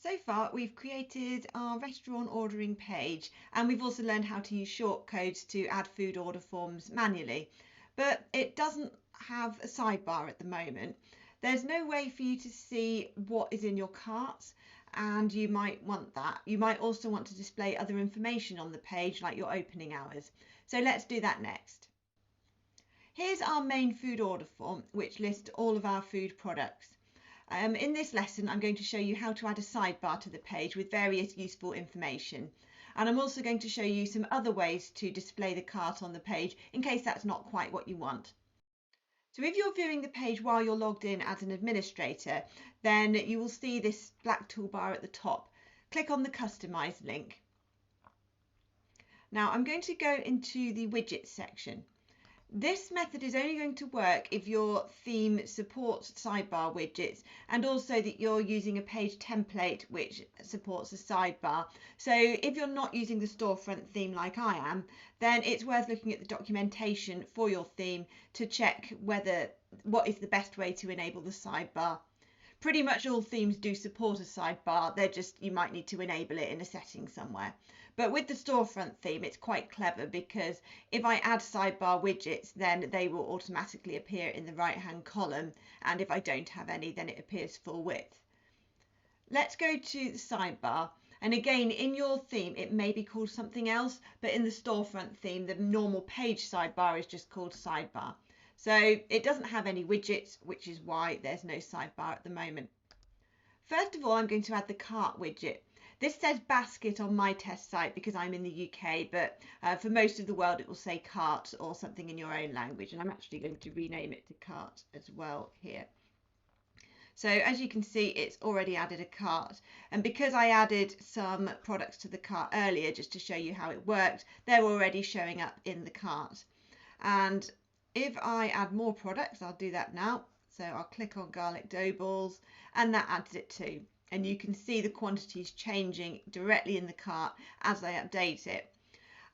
So far, we've created our restaurant ordering page, and we've also learned how to use shortcodes to add food order forms manually, but it doesn't have a sidebar at the moment. There's no way for you to see what is in your cart, and you might want that. You might also want to display other information on the page, like your opening hours. So let's do that next. Here's our main food order form, which lists all of our food products. In this lesson, I'm going to show you how to add a sidebar to the page with various useful information. And I'm also going to show you some other ways to display the cart on the page in case that's not quite what you want. So if you're viewing the page while you're logged in as an administrator, then you will see this black toolbar at the top. Click on the Customize link. Now I'm going to go into the widgets section. This method is only going to work if your theme supports sidebar widgets and also that you're using a page template which supports a sidebar. So if you're not using the storefront theme like I am, then it's worth looking at the documentation for your theme to check what is the best way to enable the sidebar. Pretty much all themes do support a sidebar, you might need to enable it in a setting somewhere. But with the storefront theme, it's quite clever because if I add sidebar widgets, then they will automatically appear in the right-hand column. And if I don't have any, then it appears full width. Let's go to the sidebar. And again, in your theme, it may be called something else, but in the storefront theme, the normal page sidebar is just called sidebar. So it doesn't have any widgets, which is why there's no sidebar at the moment. First of all, I'm going to add the cart widget. This says basket on my test site because I'm in the UK, but for most of the world it will say cart or something in your own language, and I'm actually going to rename it to cart as well here. So as you can see, it's already added a cart, and because I added some products to the cart earlier just to show you how it worked, they're already showing up in the cart. And if I add more products, I'll do that now. So I'll click on garlic dough balls, and that adds it too. And you can see the quantities changing directly in the cart as I update it.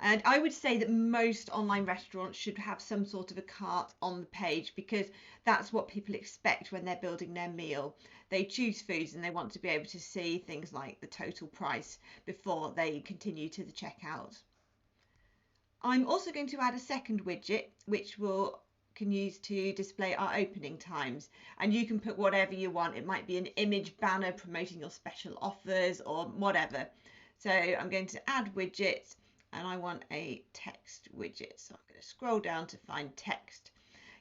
And I would say that most online restaurants should have some sort of a cart on the page because that's what people expect when they're building their meal. They choose foods and they want to be able to see things like the total price before they continue to the checkout. I'm also going to add a second widget which can use to display our opening times, and you can put whatever you want. It might be an image banner promoting your special offers or whatever. So I'm going to add widgets, and I want a text widget, so I'm going to scroll down to find text.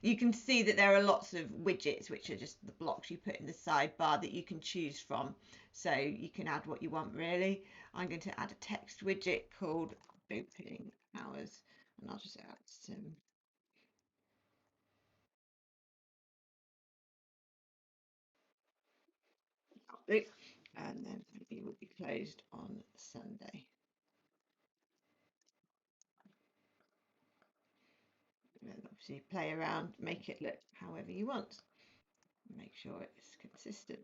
You can see that there are lots of widgets which are just the blocks you put in the sidebar that you can choose from, so you can add what you want really. I'm going to add a text widget called opening hours, and I'll just add some and then maybe will be closed on Sunday. And obviously play around, make it look however you want. Make sure it's consistent.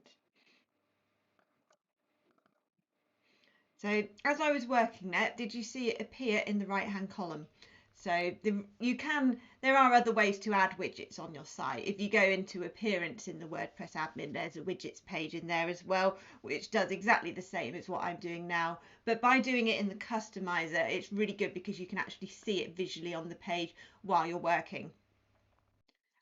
So as I was working there, did you see it appear in the right hand column? So there are other ways to add widgets on your site. If you go into appearance in the WordPress admin, there's a widgets page in there as well, which does exactly the same as what I'm doing now. But by doing it in the customizer, it's really good because you can actually see it visually on the page while you're working.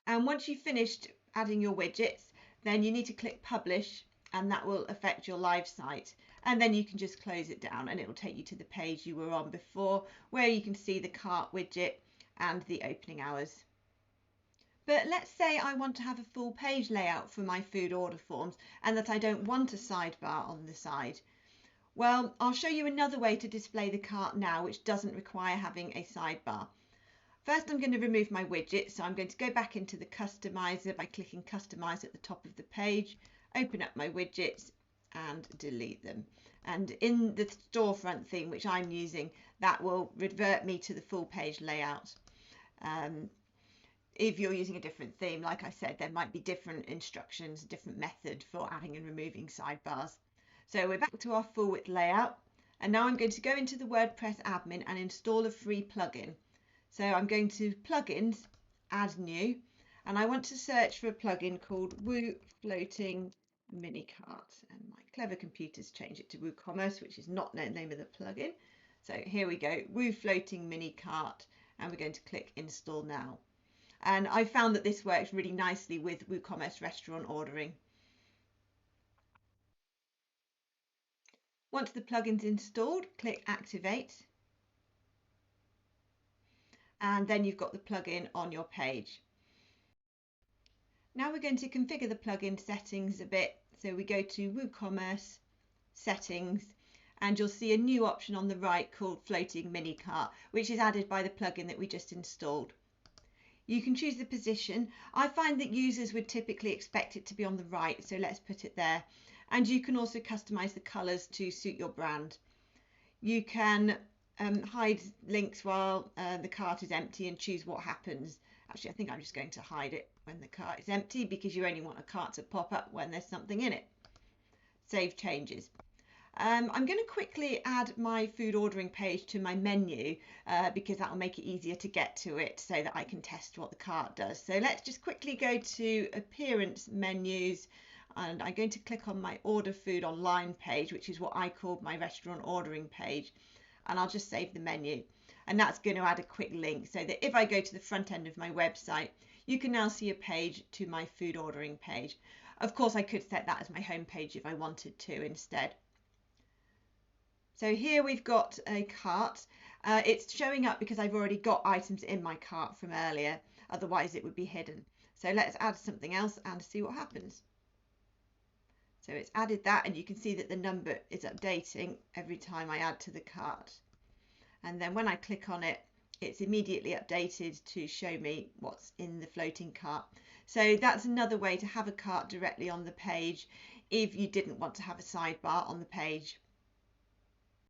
And once you've finished adding your widgets, then you need to click publish, and that will affect your live site. And then you can just close it down and it will take you to the page you were on before, where you can see the cart widget and the opening hours. But let's say I want to have a full page layout for my food order forms and that I don't want a sidebar on the side. Well, I'll show you another way to display the cart now, which doesn't require having a sidebar. First, I'm going to remove my widget, so I'm going to go back into the customizer by clicking customize at the top of the page, open up my widgets and delete them. And in the storefront theme, which I'm using, that will revert me to the full page layout. If you're using a different theme, like I said, there might be different instructions, different method for adding and removing sidebars. So we're back to our full width layout, and now I'm going to go into the WordPress admin and install a free plugin. So I'm going to plugins, add new, and I want to search for a plugin called Woo Floating mini cart, and my clever computer's changed it to WooCommerce, which is not the name of the plugin. So here we go, Woo Floating Mini Cart, and we're going to click Install Now. And I found that this works really nicely with WooCommerce restaurant ordering. Once the plugin's installed, click Activate, and then you've got the plugin on your page. Now we're going to configure the plugin settings a bit. So we go to Woocommerce Settings, and you'll see a new option on the right called Floating Mini Cart, which is added by the plugin that we just installed. You can choose the position. I find that users would typically expect it to be on the right, so let's put it there. And you can also customize the colors to suit your brand. You can hide links while the cart is empty and choose what happens. Actually, I think I'm just going to hide it when the cart is empty, because you only want a cart to pop up when there's something in it. Save changes. I'm going to quickly add my food ordering page to my menu because that will make it easier to get to it so that I can test what the cart does. So let's just quickly go to Appearance Menus, and I'm going to click on my Order Food Online page, which is what I called my restaurant ordering page, and I'll just save the menu. And that's going to add a quick link so that if I go to the front end of my website, you can now see a page to my food ordering page. Of course, I could set that as my home page if I wanted to instead. So here we've got a cart. It's showing up because I've already got items in my cart from earlier, otherwise it would be hidden. So let's add something else and see what happens. So it's added that, and you can see that the number is updating every time I add to the cart. And then when I click on it, it's immediately updated to show me what's in the floating cart. So that's another way to have a cart directly on the page if you didn't want to have a sidebar on the page.